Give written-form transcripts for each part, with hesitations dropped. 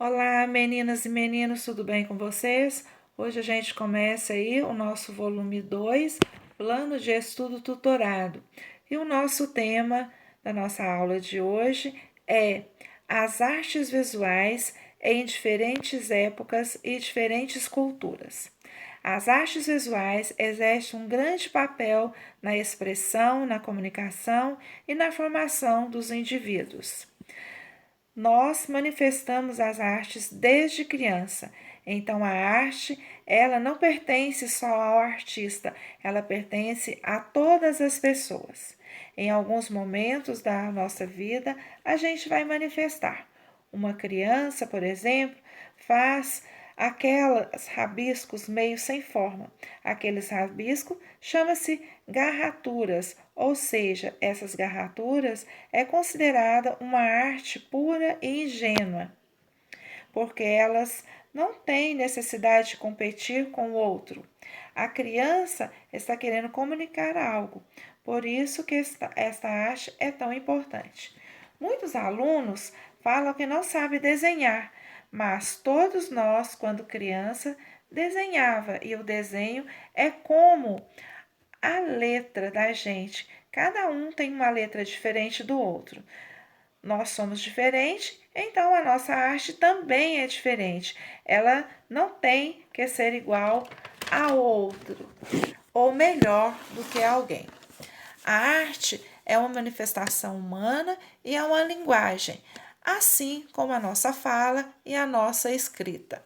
Olá, meninas e meninos, tudo bem com vocês? Hoje a gente começa aí o nosso volume 2, Plano de Estudo Tutorado. E o nosso tema da nossa aula de hoje é as artes visuais em diferentes épocas e diferentes culturas. As artes visuais exercem um grande papel na expressão, na comunicação e na formação dos indivíduos. Nós manifestamos as artes desde criança. Então a arte, ela não pertence só ao artista, ela pertence a todas as pessoas. Em alguns momentos da nossa vida, a gente vai manifestar. Uma criança, por exemplo, faz aqueles rabiscos meio sem forma. Aqueles rabiscos chama-se garraturas, ou seja, essas garraturas é considerada uma arte pura e ingênua, porque elas não têm necessidade de competir com o outro. A criança está querendo comunicar algo, por isso que esta arte é tão importante. Muitos alunos falam que não sabem desenhar, mas todos nós, quando criança, desenhava e o desenho é como a letra da gente. Cada um tem uma letra diferente do outro. Nós somos diferentes, então a nossa arte também é diferente. Ela não tem que ser igual ao outro ou melhor do que alguém. A arte é uma manifestação humana e é uma linguagem, assim como a nossa fala e a nossa escrita.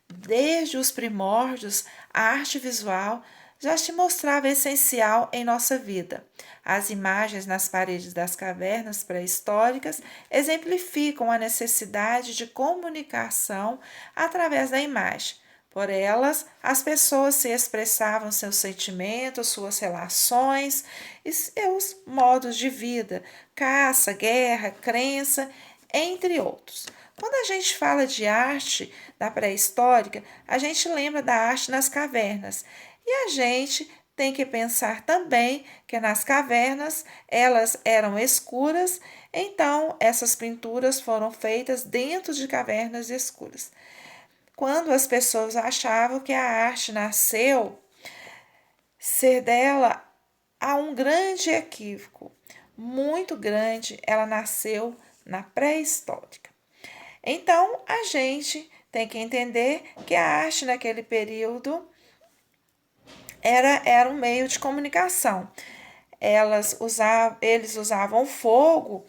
Desde os primórdios, a arte visual já se mostrava essencial em nossa vida. As imagens nas paredes das cavernas pré-históricas exemplificam a necessidade de comunicação através da imagem. Por elas, as pessoas se expressavam seus sentimentos, suas relações e seus modos de vida, caça, guerra, crença, entre outros. Quando a gente fala de arte da pré-histórica, a gente lembra da arte nas cavernas. E a gente tem que pensar também que nas cavernas elas eram escuras, então essas pinturas foram feitas dentro de cavernas escuras. Quando as pessoas achavam que a arte nasceu, ser dela há um grande equívoco, muito grande, ela nasceu na pré-histórica. Então, a gente tem que entender que a arte naquele período era um meio de comunicação. Eles usavam fogo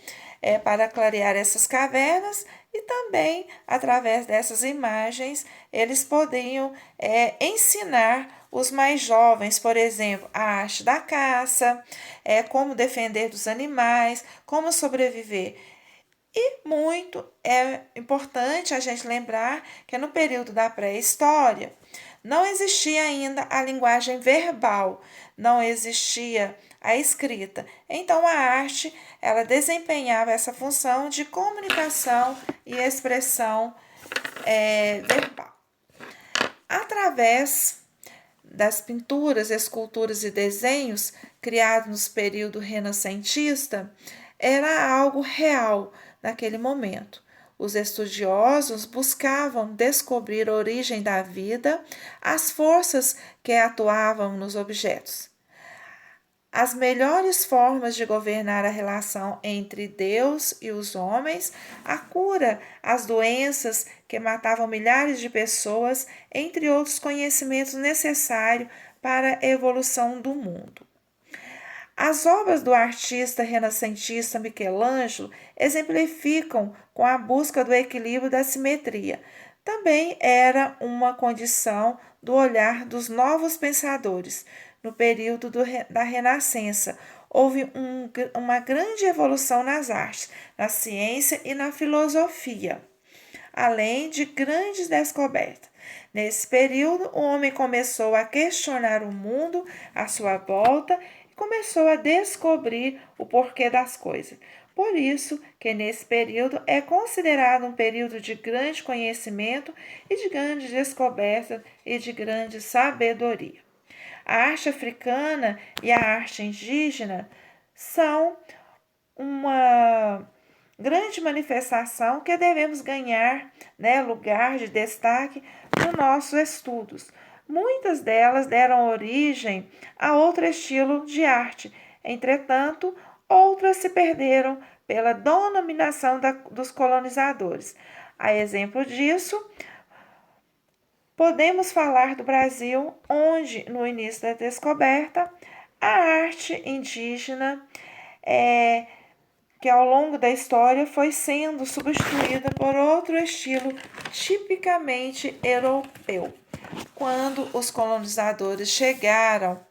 para clarear essas cavernas e também, através dessas imagens, eles podiam ensinar os mais jovens, por exemplo, a arte da caça, como defender dos animais, como sobreviver. E muito é importante a gente lembrar que no período da pré-história não existia ainda a linguagem verbal, não existia a escrita. Então a arte, ela desempenhava essa função de comunicação e expressão verbal. Através das pinturas, esculturas e desenhos criados no período renascentista, era algo real naquele momento. Os estudiosos buscavam descobrir a origem da vida, as forças que atuavam nos objetos. As melhores formas de governar a relação entre Deus e os homens, a cura, as doenças que matavam milhares de pessoas, entre outros conhecimentos necessários para a evolução do mundo. As obras do artista renascentista Michelangelo exemplificam com a busca do equilíbrio da simetria. Também era uma condição do olhar dos novos pensadores. No período da Renascença, houve uma grande evolução nas artes, na ciência e na filosofia, além de grandes descobertas. Nesse período, o homem começou a questionar o mundo à sua volta e começou a descobrir o porquê das coisas. Por isso que nesse período é considerado um período de grande conhecimento e de grande descoberta e de grande sabedoria. A arte africana e a arte indígena são uma grande manifestação que devemos ganhar, né, lugar de destaque nos nossos estudos. Muitas delas deram origem a outro estilo de arte, entretanto, outras se perderam pela dominação dos colonizadores. A exemplo disso, podemos falar do Brasil, onde, no início da descoberta, a arte indígena que ao longo da história foi sendo substituída por outro estilo tipicamente europeu. Quando os colonizadores chegaram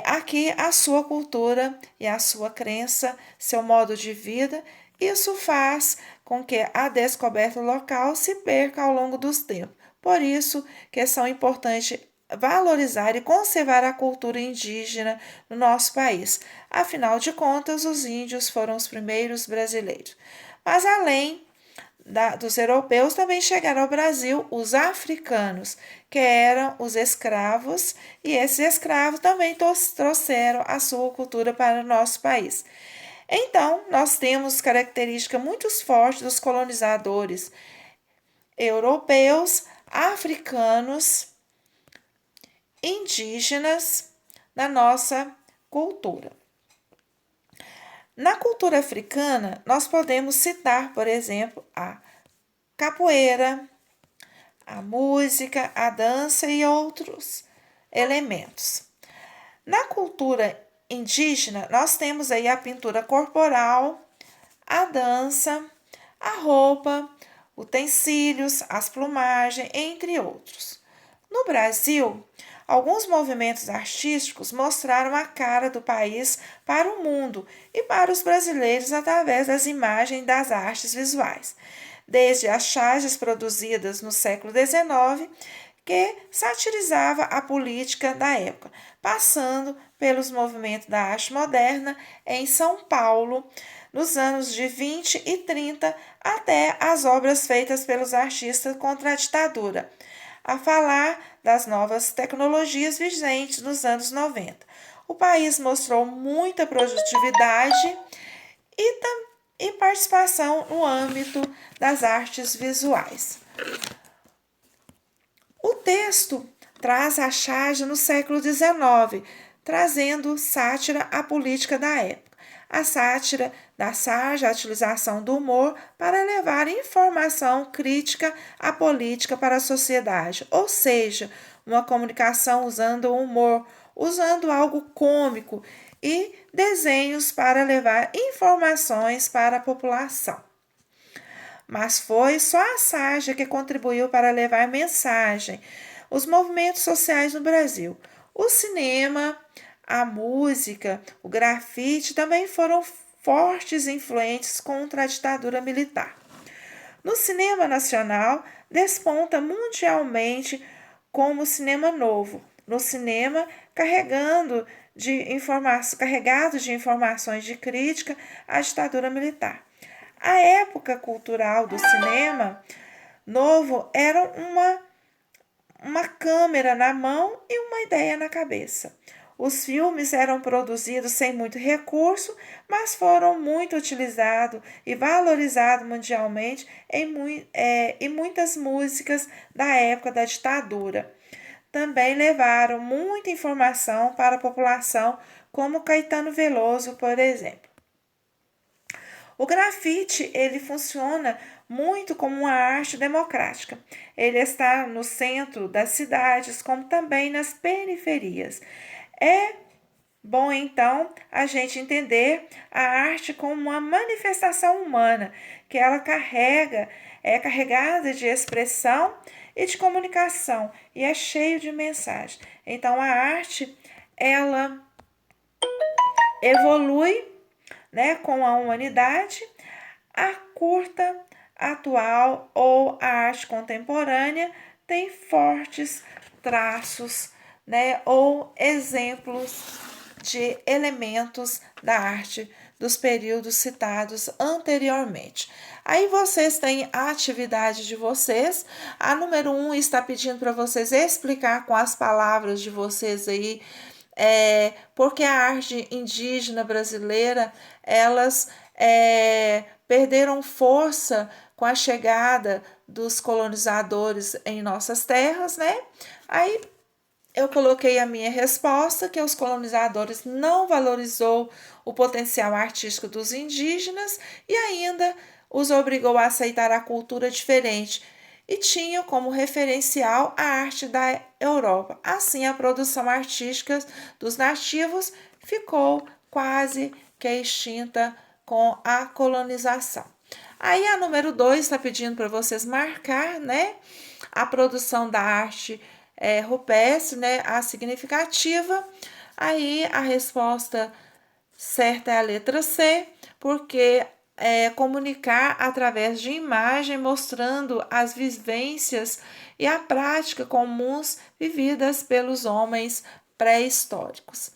aqui, a sua cultura e a sua crença, seu modo de vida, isso faz com que a descoberta local se perca ao longo dos tempos. Por isso que são importantes valorizar e conservar a cultura indígena no nosso país. Afinal de contas, os índios foram os primeiros brasileiros. Mas além dos europeus, também chegaram ao Brasil os africanos, que eram os escravos, e esses escravos também trouxeram a sua cultura para o nosso país. Então, nós temos características muito fortes dos colonizadores europeus, africanos, indígenas na nossa cultura. Na cultura africana, nós podemos citar, por exemplo, a capoeira, a música, a dança e outros elementos. Na cultura indígena, nós temos aí a pintura corporal, a dança, a roupa, utensílios, as plumagens, entre outros. No Brasil, alguns movimentos artísticos mostraram a cara do país para o mundo e para os brasileiros através das imagens das artes visuais, desde as charges produzidas no século XIX, que satirizava a política da época, passando pelos movimentos da arte moderna em São Paulo, nos anos de 20 e 30, até as obras feitas pelos artistas contra a ditadura, a falar das novas tecnologias vigentes nos anos 90. O país mostrou muita produtividade e participação no âmbito das artes visuais. O texto traz a charge no século XIX, trazendo sátira à política da época. A sátira da sarja, a utilização do humor para levar informação crítica à política para a sociedade, ou seja, uma comunicação usando o humor, usando algo cômico e desenhos para levar informações para a população. Mas foi só a sarja que contribuiu para levar mensagem. Os movimentos sociais no Brasil, o cinema, a música, o grafite também foram fortes influentes contra a ditadura militar. No cinema nacional, desponta mundialmente como o cinema novo, no cinema carregado de informações de crítica à ditadura militar. A época cultural do cinema novo era uma câmera na mão e uma ideia na cabeça. Os filmes eram produzidos sem muito recurso, mas foram muito utilizados e valorizados mundialmente em muitas músicas da época da ditadura. Também levaram muita informação para a população, como Caetano Veloso, por exemplo. O grafite, ele funciona muito como uma arte democrática. Ele está no centro das cidades, como também nas periferias. É bom, então, a gente entender a arte como uma manifestação humana, que ela é carregada de expressão e de comunicação, e é cheio de mensagem. Então, a arte, ela evolui, né, com a humanidade. A curta, atual ou a arte contemporânea tem fortes traços, né, ou exemplos de elementos da arte dos períodos citados anteriormente. Aí vocês têm a atividade de vocês. A número 1 está pedindo para vocês explicar com as palavras de vocês aí porque a arte indígena brasileira, elas perderam força com a chegada dos colonizadores em nossas terras, né? Aí eu coloquei a minha resposta que os colonizadores não valorizou o potencial artístico dos indígenas e ainda os obrigou a aceitar a cultura diferente e tinha como referencial a arte da Europa. Assim, a produção artística dos nativos ficou quase que extinta com a colonização. Aí a número 2 está pedindo para vocês marcar, né, a produção da arte rupestre, né, a significativa. Aí a resposta certa é a letra C, porque comunicar através de imagem, mostrando as vivências e a prática comuns vividas pelos homens pré-históricos.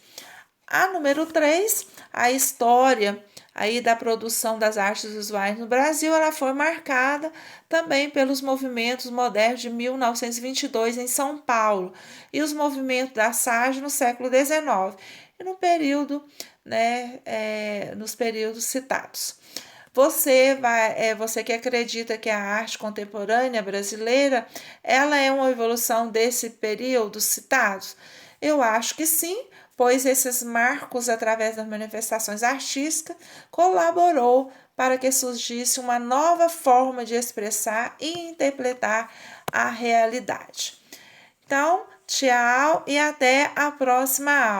A número 3, a história aí da produção das artes visuais no Brasil, ela foi marcada também pelos movimentos modernos de 1922 em São Paulo e os movimentos da SAGE no século XIX e no período, né, nos períodos citados. Você que acredita que a arte contemporânea brasileira ela é uma evolução desse período citados? Eu acho que sim, pois esses marcos, através das manifestações artísticas, colaborou para que surgisse uma nova forma de expressar e interpretar a realidade. Então, tchau e até a próxima aula.